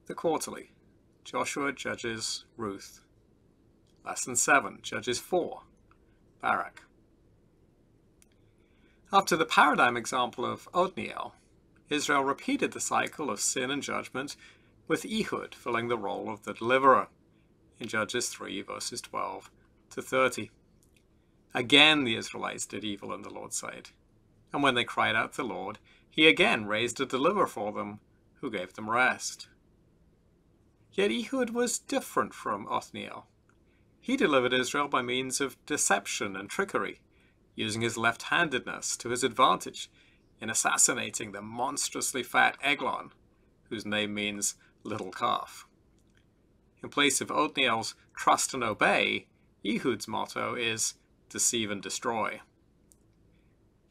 The Quarterly, Joshua, Judges, Ruth. Lesson 7, Judges 4, Barak. After the paradigm example of Othniel, Israel repeated the cycle of sin and judgment, with Ehud filling the role of the deliverer in Judges 3, verses 12 to 30. Again the Israelites did evil in the Lord's sight, and when they cried out to the Lord, he again raised a deliverer for them, who gave them rest. Yet Ehud was different from Othniel. He delivered Israel by means of deception and trickery, using his left-handedness to his advantage in assassinating the monstrously fat Eglon, whose name means little calf. In place of Othniel's trust and obey, Ehud's motto is deceive and destroy.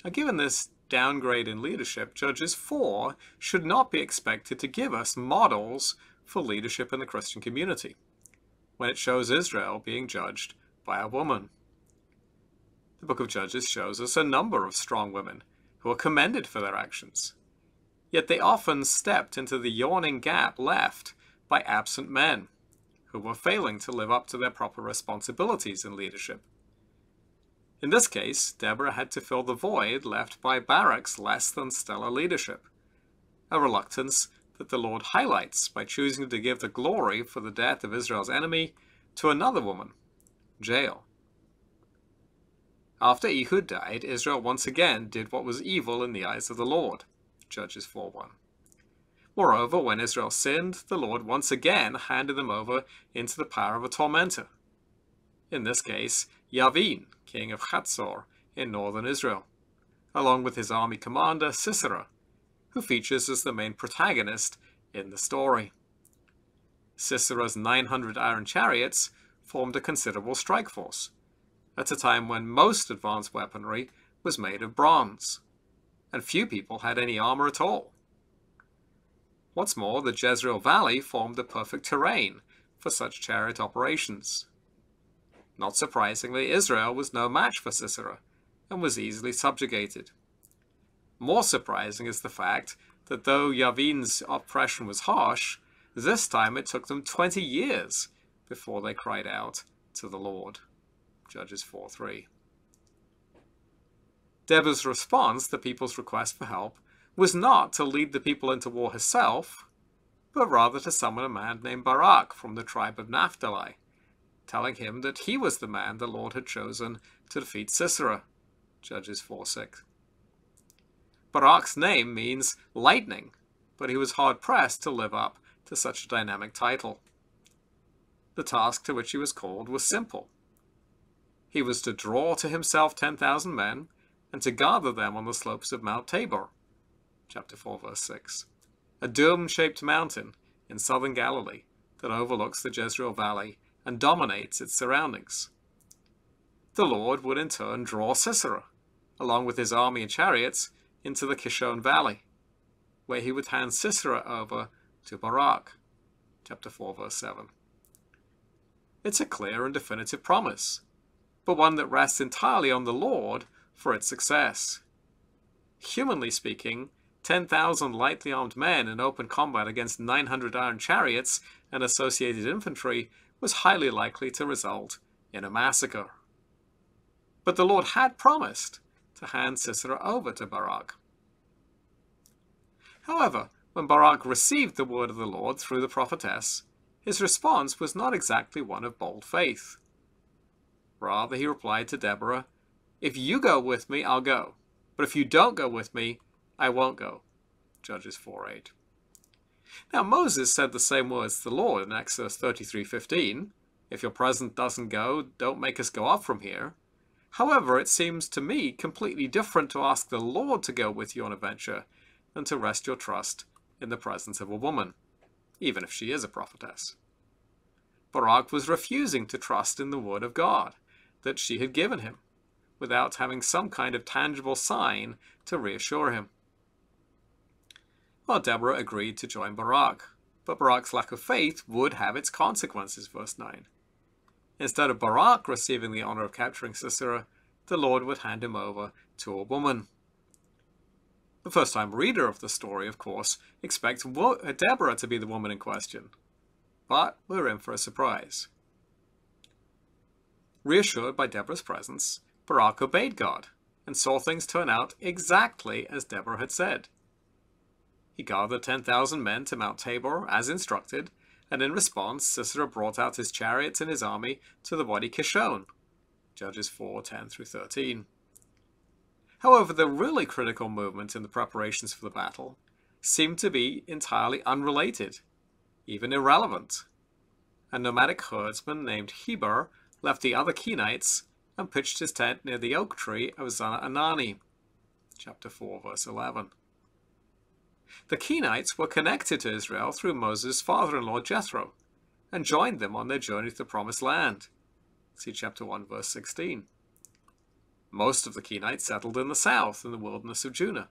Now, given this downgrade in leadership, Judges 4 should not be expected to give us models for leadership in the Christian community, when it shows Israel being judged by a woman. The book of Judges shows us a number of strong women who are commended for their actions, yet they often stepped into the yawning gap left by absent men who were failing to live up to their proper responsibilities in leadership. In this case, Deborah had to fill the void left by Barak's less than stellar leadership, a reluctance that the Lord highlights by choosing to give the glory for the death of Israel's enemy to another woman, Jael. After Ehud died, Israel once again did what was evil in the eyes of the Lord, Judges 4:1. Moreover, when Israel sinned, the Lord once again handed them over into the power of a tormentor. In this case, Yavin, king of Hatzor in northern Israel, along with his army commander Sisera, who features as the main protagonist in the story. Sisera's 900 iron chariots formed a considerable strike force, at a time when most advanced weaponry was made of bronze, and few people had any armor at all. What's more, the Jezreel Valley formed the perfect terrain for such chariot operations. Not surprisingly, Israel was no match for Sisera, and was easily subjugated. More surprising is the fact that though Yavin's oppression was harsh, this time it took them 20 years before they cried out to the Lord. Judges 4:3. Deborah's response to the people's request for help was not to lead the people into war herself, but rather to summon a man named Barak from the tribe of Naphtali, telling him that he was the man the Lord had chosen to defeat Sisera. Judges 4:6. Barak's name means lightning, but he was hard-pressed to live up to such a dynamic title. The task to which he was called was simple. He was to draw to himself 10,000 men and to gather them on the slopes of Mount Tabor, chapter 4, verse 6, a dome-shaped mountain in southern Galilee that overlooks the Jezreel Valley and dominates its surroundings. The Lord would in turn draw Sisera, along with his army and chariots, into the Kishon Valley, where he would hand Sisera over to Barak, chapter 4, verse 7. It's a clear and definitive promise, but one that rests entirely on the Lord for its success. Humanly speaking, 10,000 lightly armed men in open combat against 900 iron chariots and associated infantry was highly likely to result in a massacre. But the Lord had promised to hand Sisera over to Barak. However, when Barak received the word of the Lord through the prophetess, his response was not exactly one of bold faith. Rather, he replied to Deborah, "If you go with me, I'll go. But if you don't go with me, I won't go." Judges 4:8. Now, Moses said the same words to the Lord in Exodus 33:15. "If your presence doesn't go, don't make us go up from here." However, it seems to me completely different to ask the Lord to go with you on a venture than to rest your trust in the presence of a woman, even if she is a prophetess. Barak was refusing to trust in the word of God that she had given him, without having some kind of tangible sign to reassure him. Well, Deborah agreed to join Barak, but Barak's lack of faith would have its consequences, verse 9. Instead of Barak receiving the honor of capturing Sisera, the Lord would hand him over to a woman. The first-time reader of the story, of course, expects Deborah to be the woman in question. But we're in for a surprise. Reassured by Deborah's presence, Barak obeyed God and saw things turn out exactly as Deborah had said. He gathered 10,000 men to Mount Tabor as instructed, and in response Sisera brought out his chariots and his army to the Wadi Kishon. Judges 4:10-13. However, the really critical movement in the preparations for the battle seemed to be entirely unrelated, even irrelevant. A nomadic herdsman named Heber left the other Kenites and pitched his tent near the oak tree of Za'anani. Chapter 4, verse 11. The Kenites were connected to Israel through Moses' father-in-law Jethro, and joined them on their journey to the Promised Land. See chapter 1, verse 16. Most of the Kenites settled in the south, in the wilderness of Judah.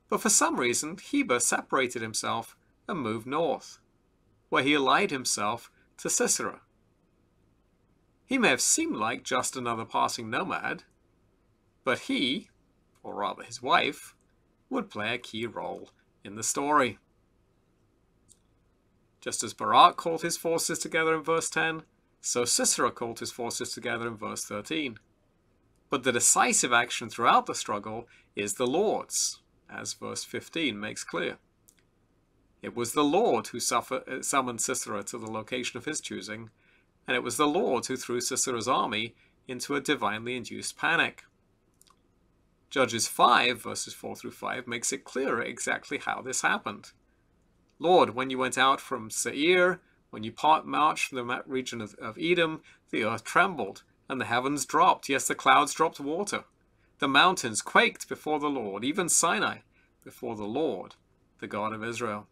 But for some reason, Heber separated himself and moved north, where he allied himself to Sisera. He may have seemed like just another passing nomad, but he, or rather his wife, would play a key role in the story. Just as Barak called his forces together in verse 10, so Sisera called his forces together in verse 13. But the decisive action throughout the struggle is the Lord's, as verse 15 makes clear. It was the Lord who summoned Sisera to the location of his choosing, and it was the Lord who threw Sisera's army into a divinely induced panic. Judges 5, verses 4-5, makes it clearer exactly how this happened. Lord, when you went out from Seir, when you marched from the region of Edom, the earth trembled, and the heavens dropped. Yes, the clouds dropped water. The mountains quaked before the Lord, even Sinai before the Lord, the God of Israel.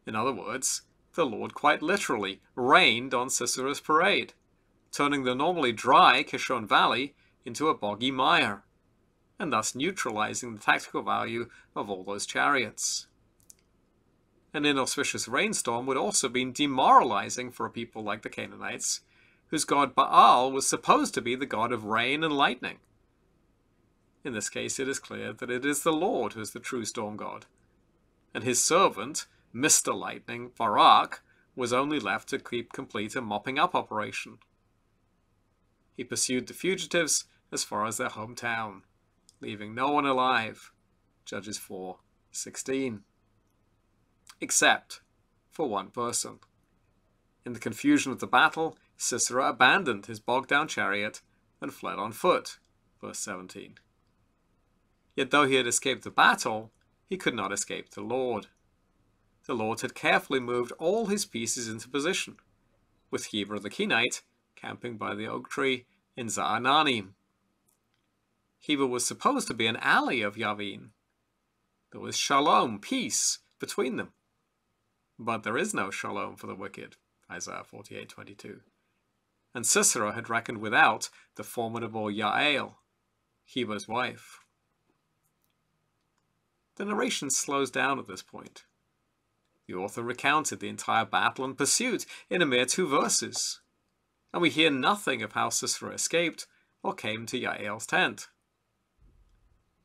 In other words, the Lord quite literally rained on Sisera's parade, turning the normally dry Kishon Valley into a boggy mire, and thus neutralizing the tactical value of all those chariots. An inauspicious rainstorm would also have been demoralizing for a people like the Canaanites, whose god Baal was supposed to be the god of rain and lightning. In this case, it is clear that it is the Lord who is the true storm god, and his servant, Mr. Lightning, Barak, was only left to complete a mopping-up operation. He pursued the fugitives as far as their hometown, leaving no one alive. Judges 4:16. Except for one person. In the confusion of the battle, Sisera abandoned his bogged-down chariot and fled on foot. Verse 17. Yet though he had escaped the battle, he could not escape the Lord. The Lord had carefully moved all his pieces into position, with Heber the Kenite camping by the oak tree in Za'anani. Heber was supposed to be an ally of Yavin. There was shalom, peace, between them. But there is no shalom for the wicked, Isaiah 48:22. And Sisera had reckoned without the formidable Yael, Heber's wife. The narration slows down at this point. The author recounted the entire battle and pursuit in a mere 2 verses, and we hear nothing of how Sisera escaped or came to Yael's tent.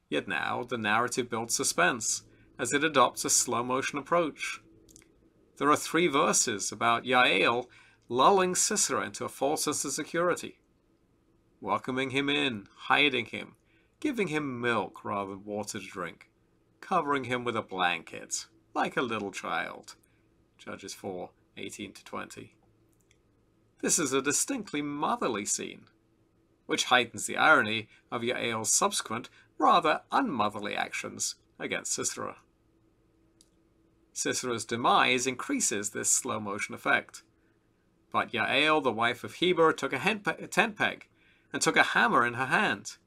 Yet now the narrative builds suspense as it adopts a slow-motion approach. There are 3 verses about Yael lulling Sisera into a false sense of security, welcoming him in, hiding him, giving him milk rather than water to drink, covering him with a blanket, like a little child. Judges 4:18-20. This is a distinctly motherly scene, which heightens the irony of Yael's subsequent, rather unmotherly actions against Sisera. Sisera's demise increases this slow-motion effect. But Yael, the wife of Heber, took a tent peg and took a hammer in her hand.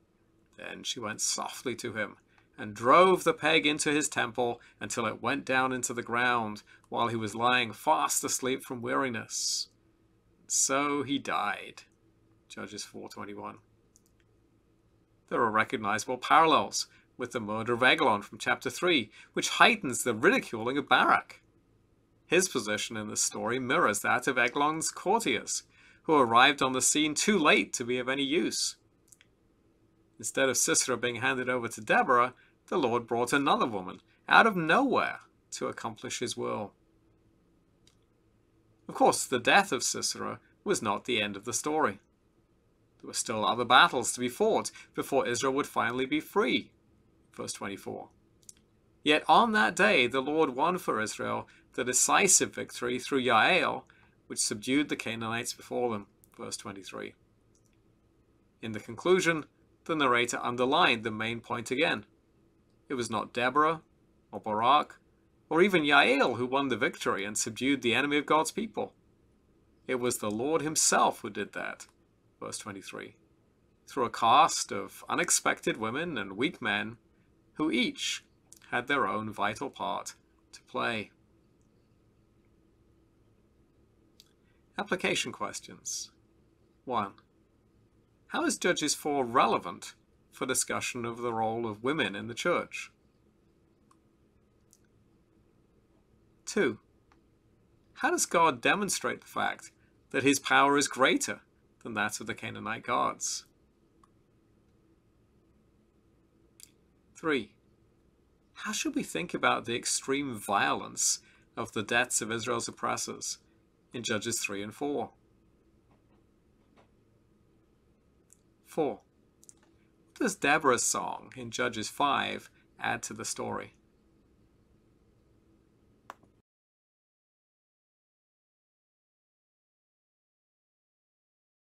Then she went softly to him and drove the peg into his temple until it went down into the ground while he was lying fast asleep from weariness. So he died. Judges 4:21. There are recognizable parallels with the murder of Eglon from chapter 3, which heightens the ridiculing of Barak. His position in the story mirrors that of Eglon's courtiers, who arrived on the scene too late to be of any use. Instead of Sisera being handed over to Deborah, the Lord brought another woman out of nowhere to accomplish his will. Of course, the death of Sisera was not the end of the story. There were still other battles to be fought before Israel would finally be free. Verse 24. Yet on that day the Lord won for Israel the decisive victory through Jael, which subdued the Canaanites before them. Verse 23. In the conclusion, the narrator underlined the main point again. It was not Deborah, or Barak, or even Jael who won the victory and subdued the enemy of God's people. It was the Lord himself who did that. Verse 23. Through a cast of unexpected women and weak men who each had their own vital part to play. Application questions. 1. How is Judges 4 relevant for discussion of the role of women in the church? 2. How does God demonstrate the fact that his power is greater than that of the Canaanite gods? 3. How should we think about the extreme violence of the deaths of Israel's oppressors in Judges 3 and 4? 4. What does Deborah's song in Judges 5 add to the story?